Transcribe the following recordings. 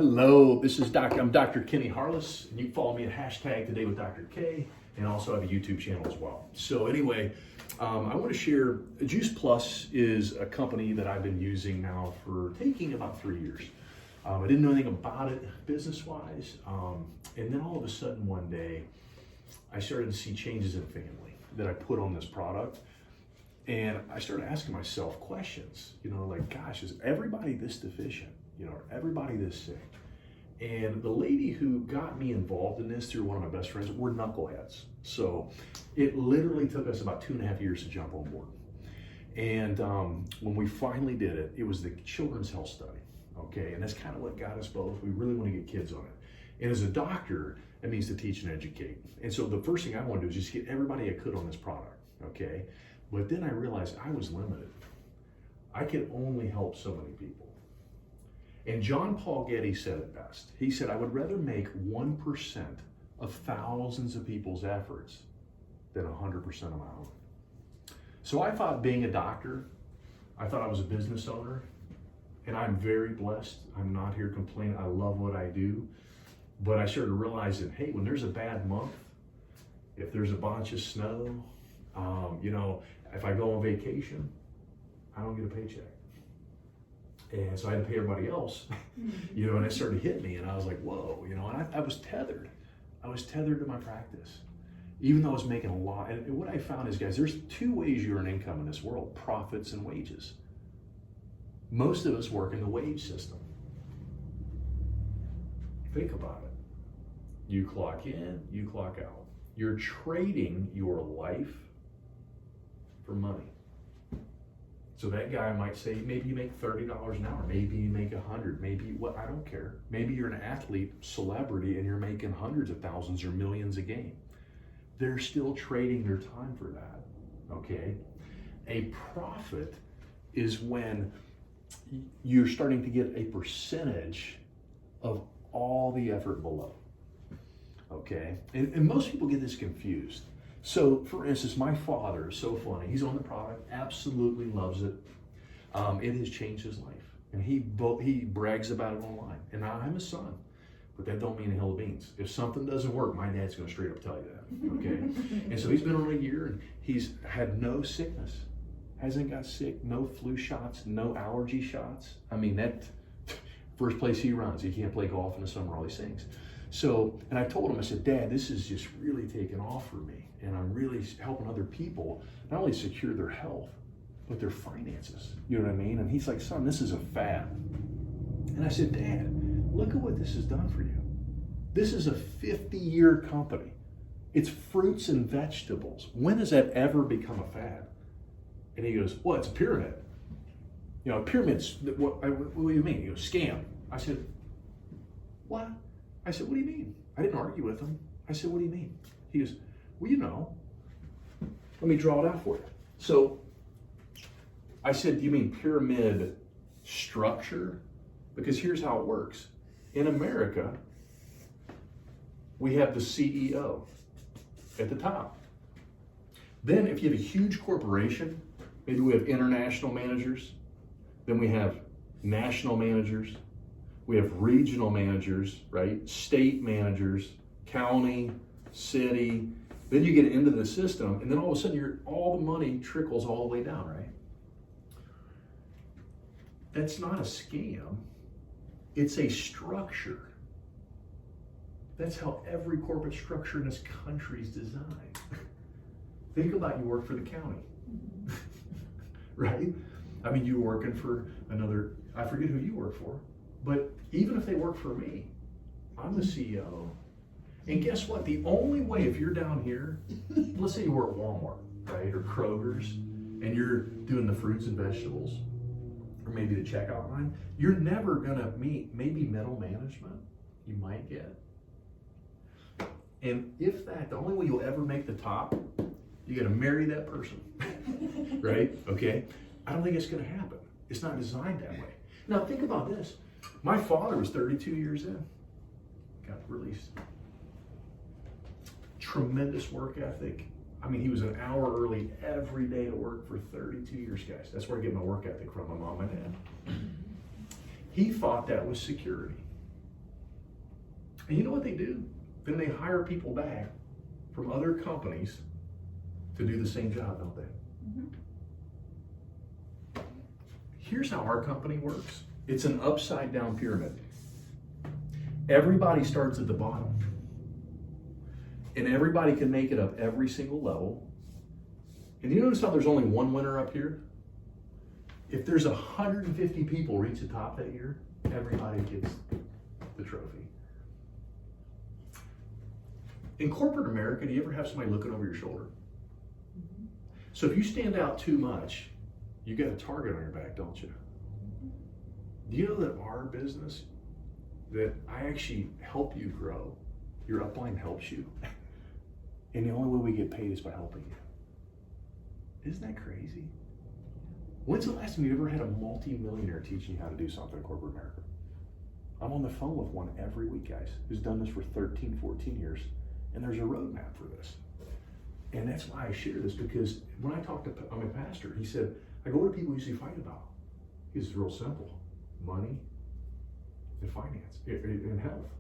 Hello, I'm Dr. Kenny Harless, and you can follow me at hashtag Today with Dr. K, and also have a YouTube channel as well. So anyway, I want to share, Juice Plus is a company that I've been using now for taking about 3 years. I didn't know anything about it business-wise, and then all of a sudden one day, I started to see changes in family that I put on this product. And I started asking myself questions, like, gosh, is everybody this deficient? Are everybody this sick? And the lady who got me involved in this through one of my best friends, we're knuckleheads. So it literally took us about 2.5 years to jump on board. And when we finally did it, it was the Children's Health Study, okay? And that's kind of what got us both. We really want to get kids on it. And as a doctor, that means to teach and educate. And so the first thing I wanted to do is just get everybody I could on this product, okay? But then I realized I was limited. I could only help so many people. And John Paul Getty said it best. He said, I would rather make 1% of thousands of people's efforts than 100% of my own. So I thought being a doctor, I thought I was a business owner, and I'm very blessed. I'm not here complaining. I love what I do. But I started realizing, hey, when there's a bad month, if there's a bunch of snow, if I go on vacation, I don't get a paycheck. And so I had to pay everybody else, and it started to hit me, and I was like, whoa, and I was tethered. I was tethered to my practice, even though I was making a lot. And what I found is, guys, there's two ways you earn income in this world: profits and wages. Most of us work in the wage system. Think about it. You clock in, you clock out. You're trading your life for money. So that guy might say, maybe you make $30 an hour, maybe you make 100, maybe I don't care. Maybe you're an athlete, celebrity, and you're making hundreds of thousands or millions a game. They're still trading their time for that, okay? A profit is when you're starting to get a percentage of all the effort below, okay? And most people get this confused. So, for instance, my father is so funny. He's on the product, absolutely loves it. It has changed his life, and he brags about it online. And I'm his son, but that don't mean a hill of beans. If something doesn't work, my dad's going to straight up tell you that, okay? And so he's been on a year, and he's had no sickness, hasn't got sick, no flu shots, no allergy shots. I mean, that first place he runs, he can't play golf in the summer, all these things. So, and I told him, I said, Dad, this is just really taking off for me. And I'm really helping other people not only secure their health, but their finances. You know what I mean? And he's like, son, this is a fad. And I said, Dad, look at what this has done for you. This is a 50-year company. It's fruits and vegetables. When has that ever become a fad? And he goes, well, it's a pyramid. A pyramid's, what do you mean? He goes, scam. I said, what? I said, what do you mean? I didn't argue with him. I said, what do you mean? He goes, well, let me draw it out for you. So I said, do you mean pyramid structure? Because here's how it works. In America, we have the CEO at the top. Then if you have a huge corporation, maybe we have international managers, then we have national managers, we have regional managers, right? State managers, county, city. Then you get into the system, and then all of a sudden, all the money trickles all the way down, right? That's not a scam. It's a structure. That's how every corporate structure in this country is designed. Think about you work for the county, right? I mean, you're working for another, I forget who you work for, but even if they work for me, I'm the CEO. And guess what? The only way, if you're down here, let's say you work at Walmart, right, or Kroger's, and you're doing the fruits and vegetables, or maybe the checkout line, you're never gonna meet maybe middle management, you might get. And if that, the only way you'll ever make the top, you gotta marry that person, right? Okay? I don't think it's gonna happen. It's not designed that way. Now think about this. My father was 32 years in, got released. Tremendous work ethic. I mean, he was an hour early every day to work for 32 years, guys. That's where I get my work ethic from, my mom and dad. He thought that was security. And you know what they do? Then they hire people back from other companies to do the same job, don't they? Here's how our company works. It's an upside down pyramid. Everybody starts at the bottom. And everybody can make it up every single level. And you notice how there's only one winner up here? If there's 150 people reach the top that year, everybody gets the trophy. In corporate America, do you ever have somebody looking over your shoulder? So if you stand out too much, you got a target on your back, don't you? Do you know that our business, that I actually help you grow? Your upline helps you. And the only way we get paid is by helping you. Isn't that crazy? When's the last time you ever had a multi-millionaire teaching you how to do something in corporate America? I'm on the phone with one every week, guys, who's done this for 13, 14 years. And there's a roadmap for this. And that's why I share this, because when I talk to my pastor, he said, I go, what do people usually fight about? It's real simple. Money and finance and health.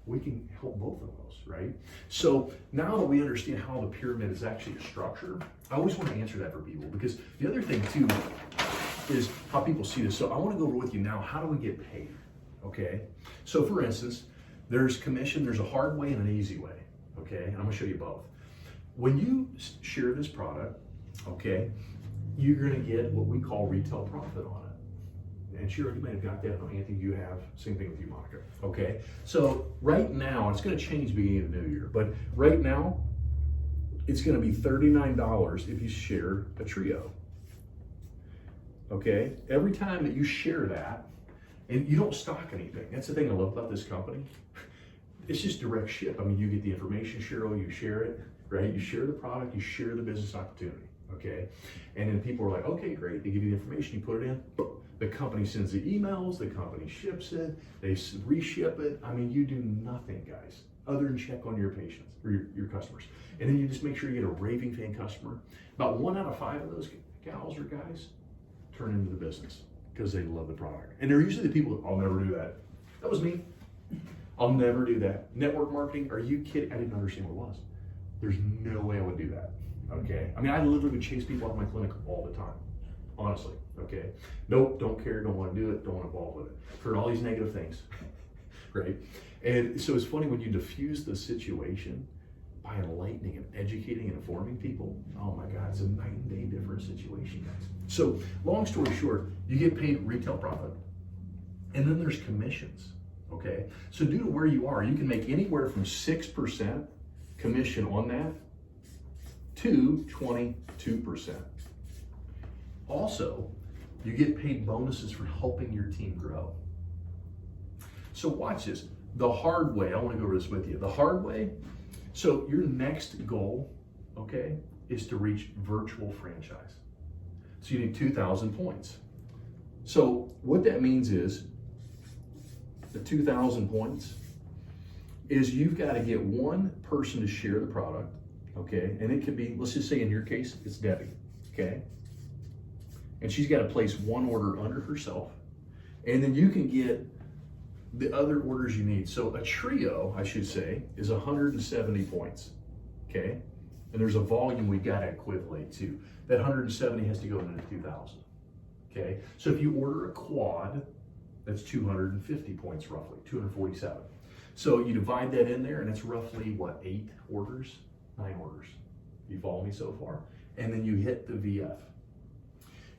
We can help both of those, right? So now that we understand how the pyramid is actually a structure, I always want to answer that for people, because the other thing too is how people see this. So I want to go over with you now, how do we get paid? Okay? So for instance, there's commission, there's a hard way and an easy way. Okay? And I'm going to show you both. When you share this product, okay, you're going to get what we call retail profit on it. And sure, you may have got that. I don't think you have. Same thing with you, Monica. Okay, so right now, it's going to change beginning of the new year, but right now, it's going to be $39 if you share a trio. Okay, every time that you share that, and you don't stock anything. That's the thing I love about this company. It's just direct ship. I mean, you get the information, Cheryl, you share it, right? You share the product, you share the business opportunity, okay? And then people are like, okay, great. They give you the information, you put it in. The company sends the emails, the company ships it, they reship it. I mean, you do nothing, guys, other than check on your patients or your customers. And then you just make sure you get a raving fan customer. About 1 out of 5 of those gals or guys turn into the business because they love the product. And they're usually the people that, I'll never do that. That was me. I'll never do that. Network marketing, are you kidding? I didn't understand what it was. There's no way I would do that, okay? I mean, I literally would chase people out of my clinic all the time, honestly, okay? Nope, don't care, don't want to do it, don't want to involve with it. Heard all these negative things, right? And so it's funny when you diffuse the situation by enlightening and educating and informing people, oh my God, it's a night and day different situation, guys. So long story short, you get paid retail profit, and then there's commissions, okay? So due to where you are, you can make anywhere from 6% commission on that to 22%. Also, you get paid bonuses for helping your team grow. So watch this. The hard way, I want to go over this with you. The hard way, so your next goal, okay, is to reach virtual franchise. So you need 2,000 points. So what that means is, the 2,000 points is you've got to get one person to share the product, okay? And it could be, let's just say in your case, it's Debbie, okay? And she's got to place one order under herself, and then you can get the other orders you need. So a trio, I should say, is 170 points, okay? And there's a volume we got to equivalent to. That 170 has to go into 2,000, okay? So if you order a quad, that's 250 points roughly, 247. So you divide that in there, and it's roughly, what, 8 orders? 9 orders. You follow me so far? And then you hit the VF.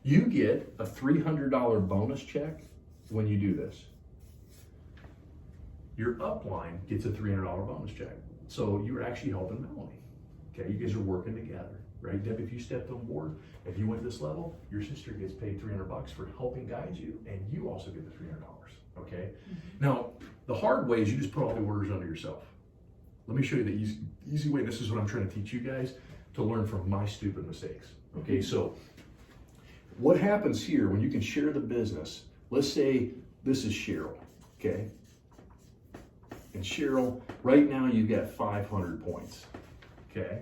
You get a $300 bonus check when you do this. Your upline gets a $300 bonus check. So you're actually helping Melanie. Okay, you guys are working together, right? Deb, if you stepped on board, if you went this level, your sister gets paid $300 for helping guide you, and you also get the $300, okay? Mm-hmm. Now, the hard way is you just put all the orders under yourself. Let me show you the easy way. This is what I'm trying to teach you guys to learn from my stupid mistakes, okay? Mm-hmm. So what happens here when you can share the business, let's say this is Cheryl, okay? And Cheryl, right now you've got 500 points, okay?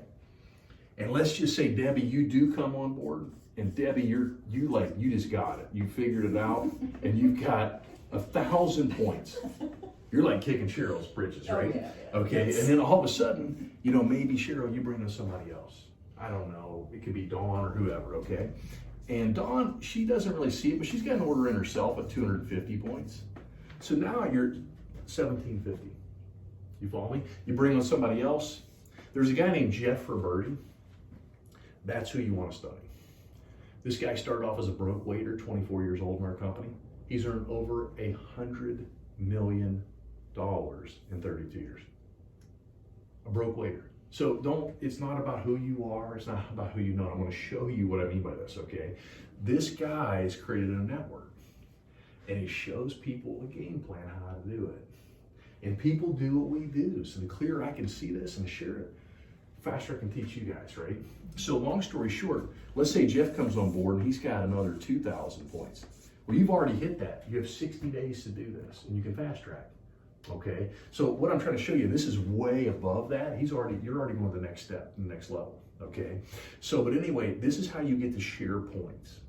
And let's just say, Debbie, you do come on board, and Debbie, you just got it. You figured it out, and you've got 1,000 points, You're like kicking Cheryl's britches, right? Yeah. Okay, and then all of a sudden, you know, maybe Cheryl, you bring in somebody else. I don't know. It could be Dawn or whoever, okay? And Dawn, she doesn't really see it, but she's got an order in herself at 250 points. So now you're 1750. You follow me? You bring on somebody else. There's a guy named Jeff Roberti. That's who you want to study. This guy started off as a broke waiter, 24 years old in our company. He's earned over $100 million in 32 years. A broke waiter. So it's not about who you are, it's not about who you know. I'm going to show you what I mean by this, okay? This guy has created a network, and he shows people a game plan how to do it. And people do what we do. So the clearer I can see this and share it, faster I can teach you guys, right? So long story short, let's say Jeff comes on board and he's got another 2,000 points. Well, you've already hit that. You have 60 days to do this, and you can fast track. Okay, so what I'm trying to show you, this is way above that. You're already going to the next step, the next level. Okay, so but anyway, this is how you get to share points.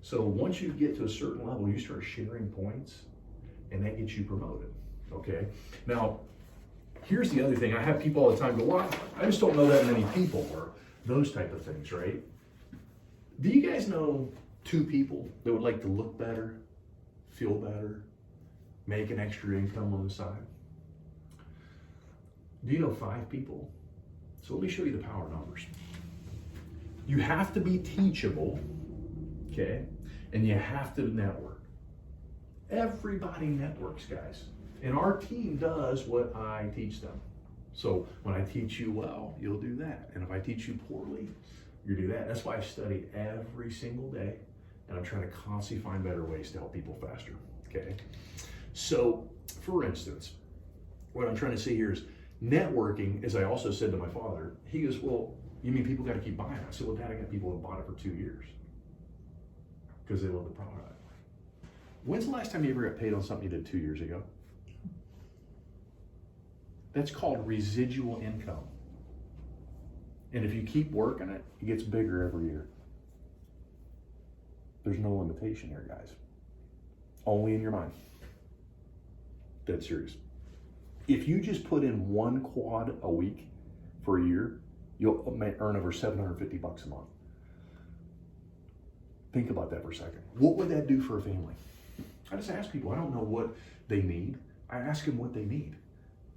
So once you get to a certain level, you start sharing points, and that gets you promoted. Okay, now here's the other thing. I have people all the time go, well, I just don't know that many people, or those type of things, right? Do you guys know 2 people that would like to look better, feel better, make an extra income on the side? Do you know 5 people? So let me show you the power numbers. You have to be teachable, okay? And you have to network. Everybody networks, guys. And our team does what I teach them. So when I teach you well, you'll do that. And if I teach you poorly, you do that. That's why I study every single day. And I'm trying to constantly find better ways to help people faster, okay? So, for instance, what I'm trying to say here is networking, as I also said to my father, he goes, well, you mean people got to keep buying it? I said, well, Dad, I got people who bought it for 2 years because they love the product. When's the last time you ever got paid on something you did 2 years ago? That's called residual income. And if you keep working it, it gets bigger every year. There's no limitation here, guys. Only in your mind. Dead serious. If you just put in 1 quad a week for a year, you'll earn over $750 a month. Think about that for a second. What would that do for a family? I just ask people, I don't know what they need. I ask them what they need.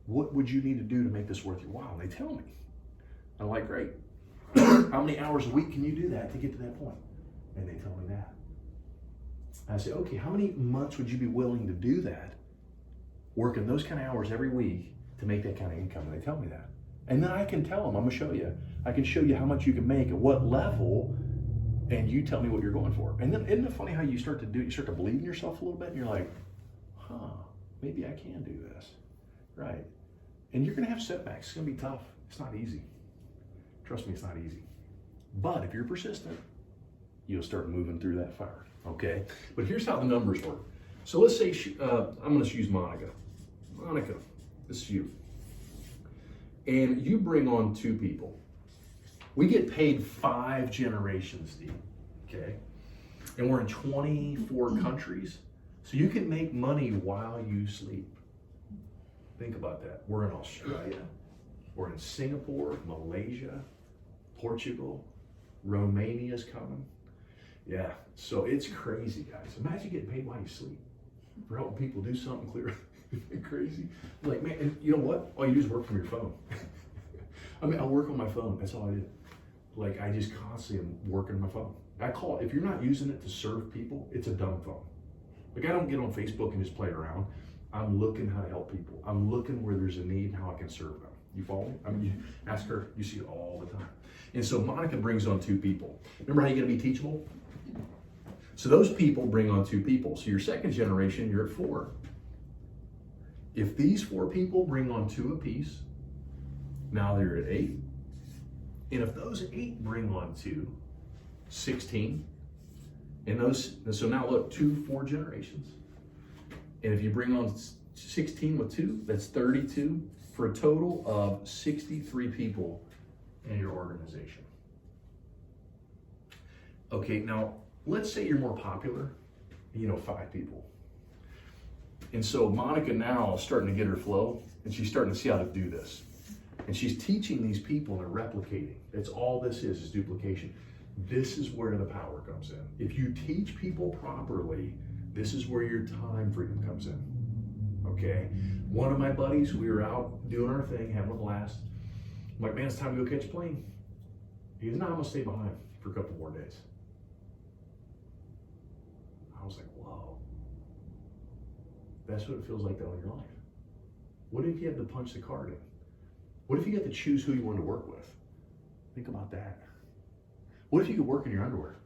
What would you need to do to make this worth your while? And they tell me. I'm like, great. How many hours a week can you do that to get to that point? And they tell me that. I say, okay, how many months would you be willing to do that? Working those kind of hours every week to make that kind of income? And they tell me that. And then I can tell them, I'm gonna show you. I can show you how much you can make at what level, and you tell me what you're going for. And then isn't it funny how you start to do it, you start to believe in yourself a little bit, and you're like, maybe I can do this, right? And you're gonna have setbacks, it's gonna be tough. It's not easy. Trust me, it's not easy. But if you're persistent, you'll start moving through that fire, okay? But here's how the numbers work. So let's say, I'm gonna use Monica. Monica, this is you. And you bring on 2 people. We get paid 5 generations, Steve, okay? And we're in 24 countries. So you can make money while you sleep. Think about that. We're in Australia, we're in Singapore, Malaysia, Portugal, Romania's coming. Yeah, so it's crazy, guys. Imagine getting paid while you sleep for helping people do something clear. Crazy. Like, man, and you know what? All you do is work from your phone. I mean, I work on my phone. That's all I do. Like, I just constantly am working on my phone. I call it, if you're not using it to serve people, it's a dumb phone. Like, I don't get on Facebook and just play around. I'm looking how to help people. I'm looking where there's a need and how I can serve them. You follow me? I mean, you ask her, you see it all the time. And so Monica brings on 2 people. Remember how you gotta be teachable? So those people bring on 2 people. So your second generation, you're at 4. If these 4 people bring on 2 apiece, now they're at 8. And if those 8 bring on 2, 16. And so now look, 4 generations. And if you bring on 16 with 2, that's 32, for a total of 63 people in your organization. Okay, now let's say you're more popular, 5 people. And so Monica now is starting to get her flow, and she's starting to see how to do this. And she's teaching these people and they're replicating. That's all this is duplication. This is where the power comes in. If you teach people properly, this is where your time freedom comes in. Okay? One of my buddies, we were out doing our thing, having a blast. I'm like, man, it's time to go catch a plane. He goes, no, I'm gonna stay behind for a couple more days. I was like, whoa. That's what it feels like though in your life. What if you had to punch the card in? What if you got to choose who you wanted to work with? Think about that. What if you could work in your underwear?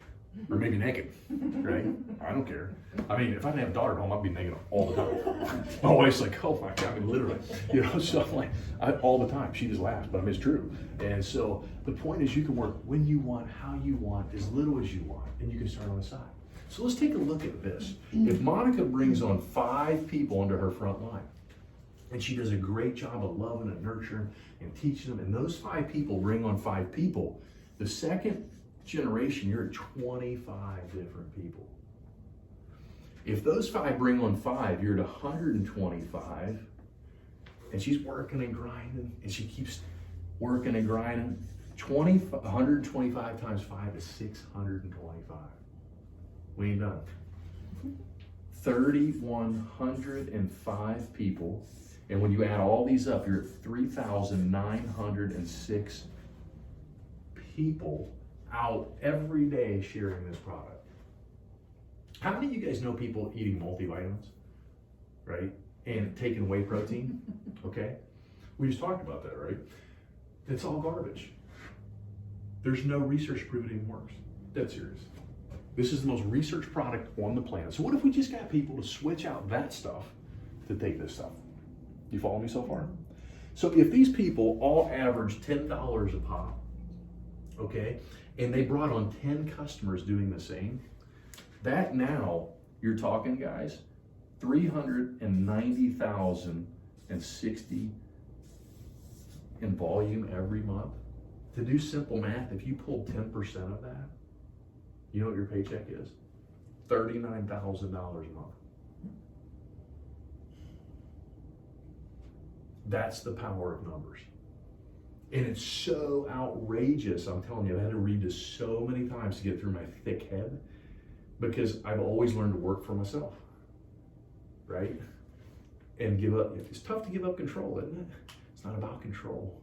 Or maybe naked, right? I don't care. I mean, if I didn't have a daughter at home, I'd be naked all the time. My wife's like, oh my God, I mean, literally. You know, so I'm like, all the time. She just laughs, but I mean, it's true. And so the point is you can work when you want, how you want, as little as you want, and you can start on the side. So let's take a look at this. If Monica brings on 5 people under her front line, and she does a great job of loving and nurturing and teaching them, and those 5 people bring on 5 people, the second generation, you're at 25 different people. If those 5 bring on 5, you're at 125, and she's working and grinding, and she keeps working and grinding. 125 times 5 is 625. We ain't done. 3,105 people, and when you add all these up, you're at 3,906 people out every day sharing this product. How many of you guys know people eating multivitamins, right? And taking whey protein, okay? We just talked about that, right? It's all garbage. There's no research to prove it even works. Dead serious. This is the most researched product on the planet. So what if we just got people to switch out that stuff to take this stuff? You follow me so far? So if these people all average $10 a pop, okay, and they brought on 10 customers doing the same, that now, you're talking, guys, 390,060 in volume every month. To do simple math, if you pulled 10% of that, you know what your paycheck is? $39,000 a month. That's the power of numbers. And it's so outrageous. I'm telling you, I've had to read this so many times to get through my thick head because I've always learned to work for myself, right? And give up. It's tough to give up control, isn't it? It's not about control.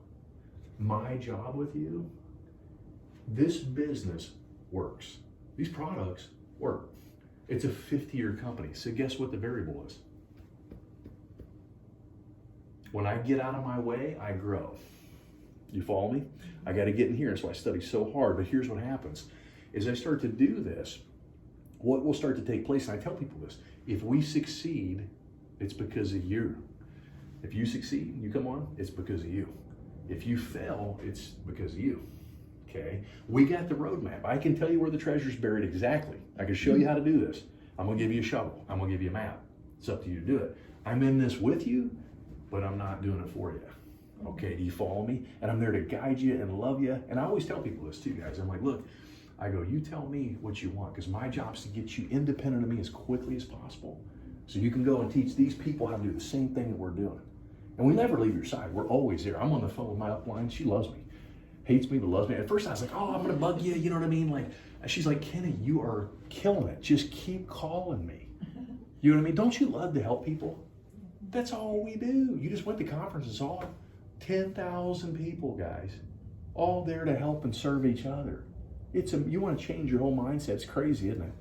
My job with you, this business works. These products work. It's a 50-year company. So guess what the variable is? When I get out of my way, I grow. You follow me? I got to get in here. That's why I study so hard. But here's what happens. As I start to do this, what will start to take place, and I tell people this, if we succeed, it's because of you. If you succeed and you come on, it's because of you. If you fail, it's because of you. Okay? We got the roadmap. I can tell you where the treasure's buried exactly. I can show you how to do this. I'm going to give you a shovel. I'm going to give you a map. It's up to you to do it. I'm in this with you, but I'm not doing it for you. Okay, do you follow me? And I'm there to guide you and love you. And I always tell people this too, guys. I'm like, look, I go, you tell me what you want, because my job is to get you independent of me as quickly as possible. So you can go and teach these people how to do the same thing that we're doing. And we never leave your side. We're always there. I'm on the phone with my upline. She loves me. Hates me, but loves me. At first I was like, oh, I'm gonna bug you, you know what I mean? Like, she's like, Kenny, you are killing it. Just keep calling me. You know what I mean? Don't you love to help people? That's all we do. You just went to conferences, saw 10,000 people, guys, all there to help and serve each other. You want to change your whole mindset. It's crazy, isn't it?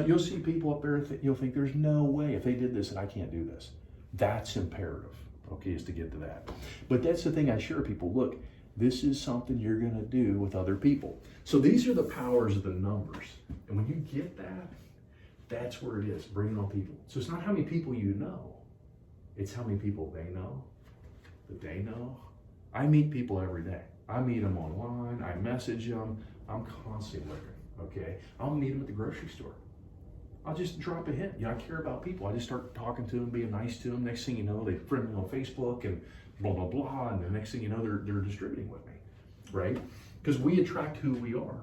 You'll see people up there, you'll think there's no way if they did this that I can't do this. That's imperative, okay, is to get to that. But that's the thing I share people. Look, this is something you're going to do with other people. So these are the powers of the numbers. And when you get that, that's where it is, bringing on people. So it's not how many people you know. It's how many people they know, that they know. I meet people every day. I meet them online. I message them. I'm constantly looking, okay? I'll meet them at the grocery store. I'll just drop a hint. You know, I care about people. I just start talking to them, being nice to them. Next thing you know, they friend me on Facebook and blah, blah, blah. And the next thing you know, they're distributing with me, right? Because we attract who we are.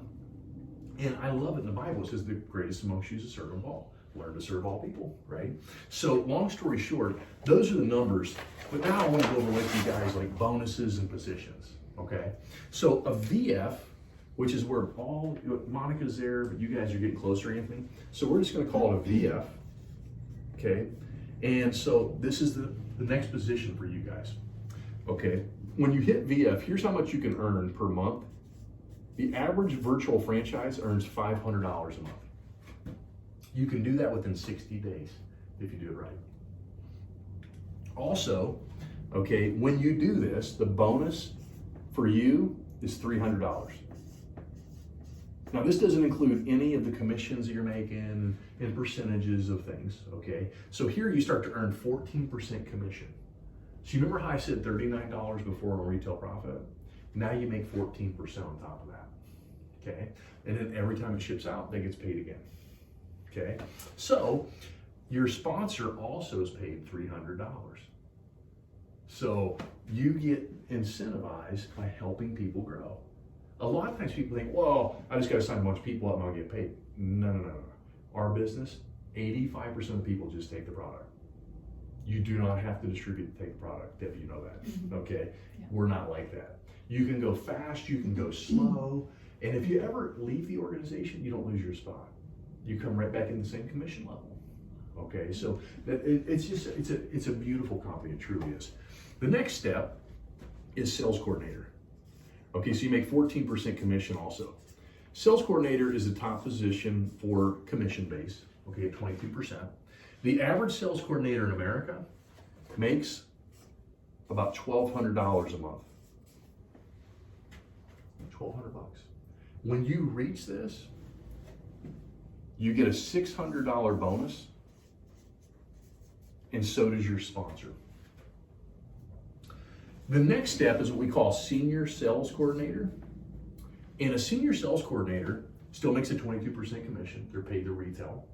And I love it in the Bible. It says the greatest amongst you is the servant of all. learn to serve all people, right? So long story short, those are the numbers. But now I want to go over with you guys like bonuses and positions, okay? So a VF, which is where all, Monica's there, but you guys are getting closer, Anthony. So we're just going to call it a VF, okay? And so this is the next position for you guys, okay? When you hit VF, here's how much you can earn per month. The average virtual franchise earns $500 a month. You can do that within 60 days if you do it right. Also, okay, when you do this, the bonus for you is $300. Now, this doesn't include any of the commissions that you're making and percentages of things, okay? So here you start to earn 14% commission. So you remember how I said $39 before on retail profit? Now you make 14% on top of that, okay? And then every time it ships out, that gets paid again, okay? So your sponsor also is paid $300. So you get incentivized by helping people grow. A lot of times people think, well, I just got to sign a bunch of people up and I'll get paid. No. Our business, 85% of people just take the product. You do not have to distribute to take the product, Debbie, you know that, okay? Yeah. We're not like that. You can go fast, you can go slow, and if you ever leave the organization, you don't lose your spot. You come right back in the same commission level, okay? So it's a beautiful company, it truly is. The next step is sales coordinator. Okay, so you make 14% commission also. Sales coordinator is the top position for commission base, okay, at 22%. The average sales coordinator in America makes about $1,200 a month. $1,200 bucks. When you reach this, you get a $600 bonus, and so does your sponsor. The next step is what we call senior sales coordinator. And a senior sales coordinator still makes a 22% commission. They're paid to retail.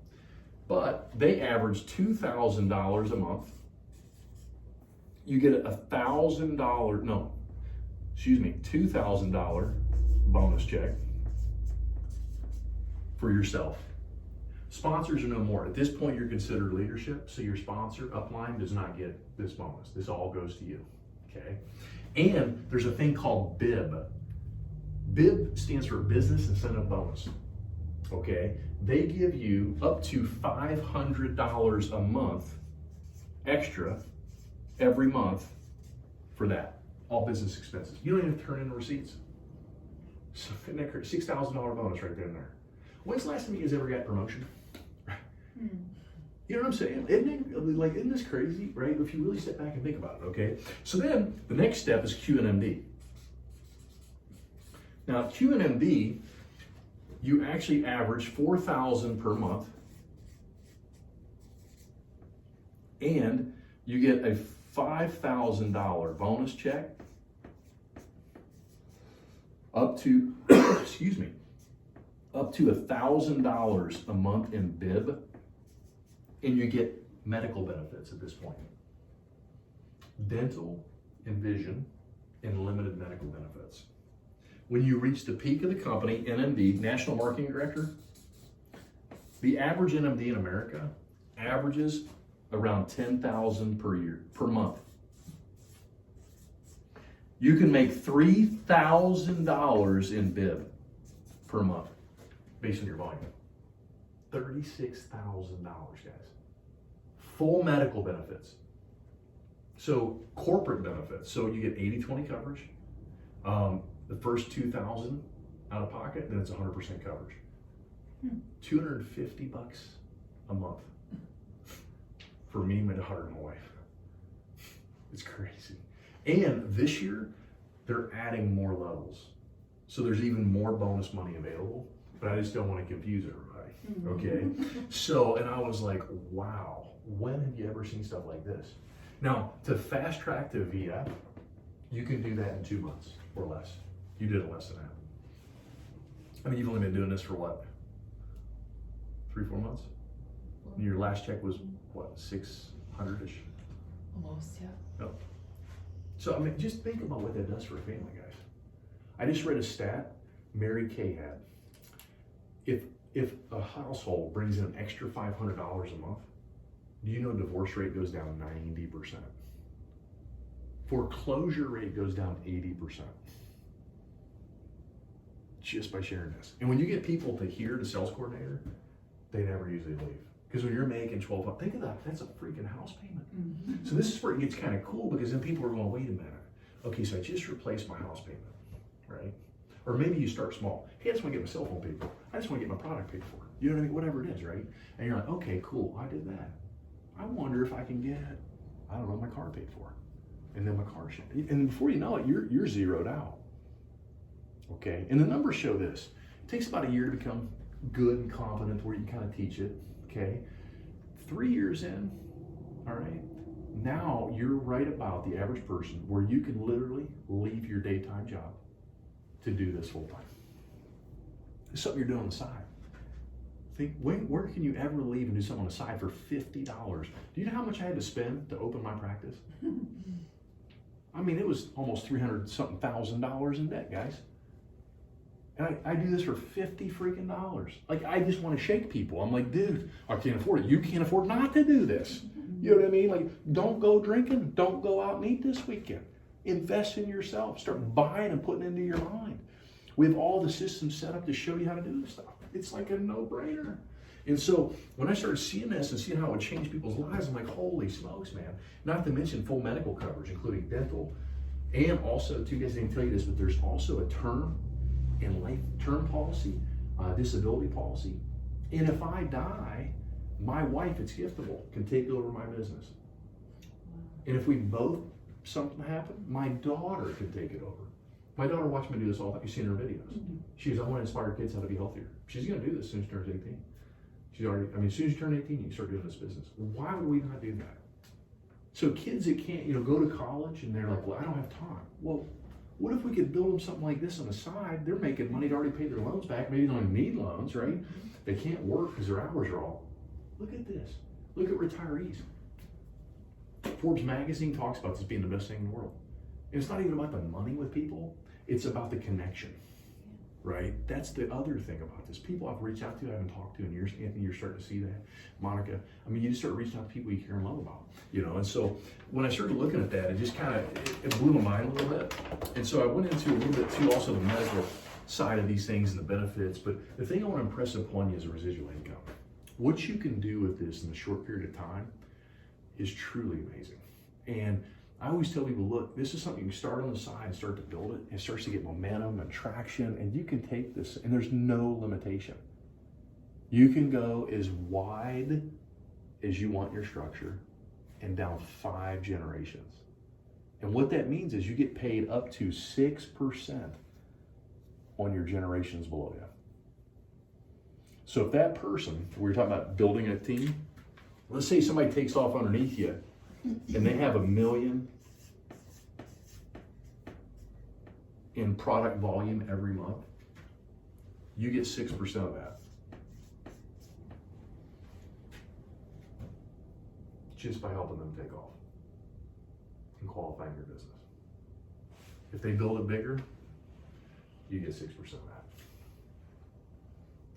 But they average $2,000 a month. You get $2,000 bonus check for yourself. Sponsors are no more. At this point, you're considered leadership, so your sponsor upline does not get this bonus. This all goes to you. Okay, and there's a thing called BIB. BIB stands for Business Incentive Bonus. Okay, they give you up to $500 a month extra every month for that. All business expenses. You don't even have to turn in receipts. So $6,000 bonus right there and there. When's the last time you guys ever got promotion? You know what I'm saying? Isn't this crazy, right? If you really step back and think about it, okay? So then the next step is QNMD. Now QNMD, you actually average $4,000 per month, and you get a $5,000 bonus check up to, up to $1,000 a month in BIB. And you get medical benefits at this point. Dental and vision and limited medical benefits. When you reach the peak of the company, NMD, National Marketing Director, the average NMD in America averages around $10,000 per month. You can make $3,000 in BIB per month based on your volume. $36,000, guys. Full medical benefits. So corporate benefits. So you get 80-20 coverage. The first $2,000 out of pocket, then it's 100% coverage. $250 a month for me, my daughter, and my wife. It's crazy. And this year, they're adding more levels. So there's even more bonus money available, but I just don't want to confuse everybody, okay? So, and I was like, wow, when have you ever seen stuff like this? Now, to fast track to VF, you can do that in 2 months or less. You did it less than that. I mean, you've only been doing this for what? 3-4 months? And your last check was what, 600-ish? Almost, yeah. No. So, I mean, just think about what that does for a family, guys. I just read a stat Mary Kay had. If a household brings in an extra $500 a month, do you know divorce rate goes down 90%? Foreclosure rate goes down 80%. Just by sharing this. And when you get people to hear the sales coordinator, they never usually leave. Because when you're making 12, think of that, that's a freaking house payment. So this is where it gets kind of cool, because then people are going, wait a minute. Okay, so I just replaced my house payment, right? Or maybe you start small. Hey, I just want to get my cell phone paid for. I just want to get my product paid for. You know what I mean? Whatever it is, right? And you're like, okay, cool, I did that. I wonder if I can get, I don't know, my car paid for. And then my car should. And before you know it, you're zeroed out. Okay, and the numbers show this. It takes about a year to become good and confident where you kind of teach it, okay? 3 years in, all right, now you're right about the average person where you can literally leave your daytime job to do this full time. It's something you're doing on the side. Think, where can you ever leave and do something on the side for $50? Do you know how much I had to spend to open my practice? I mean, it was almost $300-something thousand in debt, guys. And I do this for $50 freaking dollars. Like, I just want to shake people. I'm like, dude, I can't afford it. You can't afford not to do this. You know what I mean? Like, don't go drinking. Don't go out and eat this weekend. Invest in yourself. Start buying and putting into your mind. We have all the systems set up to show you how to do this stuff. It's like a no-brainer. And so when I started seeing this and seeing how it would change people's lives, I'm like, holy smokes, man. Not to mention full medical coverage, including dental. And also, too, guys didn't tell you this, but there's also a term and life term policy, disability policy. And if I die, my wife, it's giftable, can take over my business. And if we both, something happened, my daughter can take it over. My daughter watched me do this all the time. You've seen her videos. She goes, I want to inspire kids how to be healthier. She's going to do this as soon as she turns 18. She's already, as soon as you turn 18, you can start doing this business. Why would we not do that? So kids that can't, go to college and they're like, well, I don't have time. Well, what if we could build them something like this on the side? They're making money to already pay their loans back. Maybe they don't even need loans, right? They can't work because their hours are all. Look at this. Look at retirees. Forbes magazine talks about this being the best thing in the world. And it's not even about the money with people. It's about the connection, right? That's the other thing about this. People I've reached out to, I haven't talked to in years. Anthony, you're starting to see that. Monica, you just start reaching out to people you care and love about, And so when I started looking at that, it just kind of, it blew my mind a little bit. And so I went into a little bit too, also the medical side of these things and the benefits. But the thing I want to impress upon you is a residual income. What you can do with this in a short period of time is truly amazing. And I always tell people, look, this is something you can start on the side and start to build it. It starts to get momentum and traction, and you can take this, and there's no limitation. You can go as wide as you want your structure and down 5 generations. And what that means is you get paid up to 6% on your generations below you. So if that person, we were talking about building a team, let's say somebody takes off underneath you and they have $1 million in product volume every month, you get 6% of that. Just by helping them take off and qualifying your business. If they build it bigger, you get 6% of that.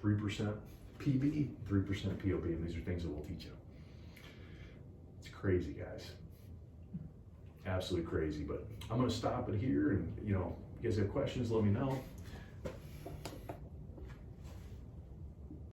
3% PB, 3% POB, and these are things that we'll teach you. It's crazy, guys. Absolutely crazy, but I'm gonna stop it here, and you guys have questions, let me know.